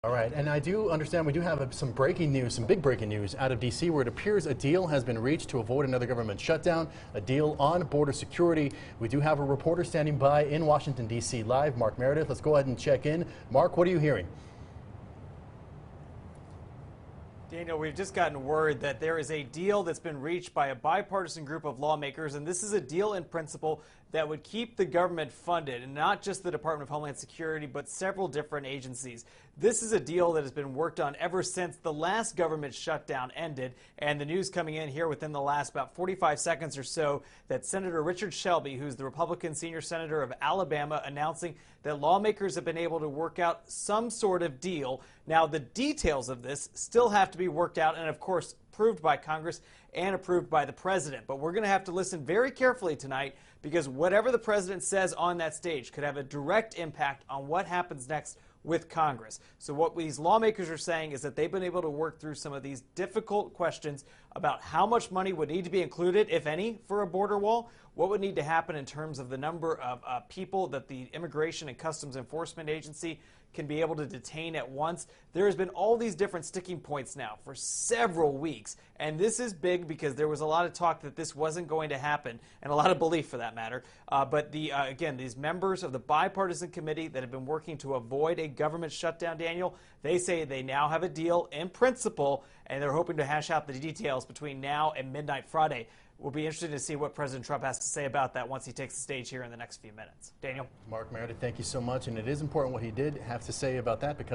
All right, and I do understand we do have some breaking news, some big breaking news out of D.C. where it appears a deal has been reached to avoid another government shutdown, a deal on border security. We do have a reporter standing by in Washington, D.C. live, Mark Meredith. Let's go ahead and check in. Mark, what are you hearing? Daniel, we've just gotten word that there is a deal that's been reached by a bipartisan group of lawmakers, and this is a deal in principle that would keep the government funded, and not just the Department of Homeland Security, but several different agencies. This is a deal that has been worked on ever since the last government shutdown ended, and the news coming in here within the last about 45 seconds or so that Senator Richard Shelby, who's the Republican senior senator of Alabama, announcing that lawmakers have been able to work out some sort of deal. Now, the details of this still have to be worked out and, of course, approved by Congress and approved by the president. But we're going to have to listen very carefully tonight because whatever the president says on that stage could have a direct impact on what happens next with Congress. So what these lawmakers are saying is that they've been able to work through some of these difficult questions about how much money would need to be included, if any, for a border wall, what would need to happen in terms of the number of people that the Immigration and Customs Enforcement Agency can be able to detain at once. There has been all these different sticking points now for several weeks, and this is big because there was a lot of talk that this wasn't going to happen, and a lot of belief for that matter. But again, these members of the bipartisan committee that have been working to avoid a government shutdown, Daniel, they say they now have a deal in principle, and they're hoping to hash out the details between now and midnight Friday. We'll be interested to see what President Trump has to say about that once he takes the stage here in the next few minutes. Daniel? Mark Meredith, thank you so much. And it is important what he did have to say about that because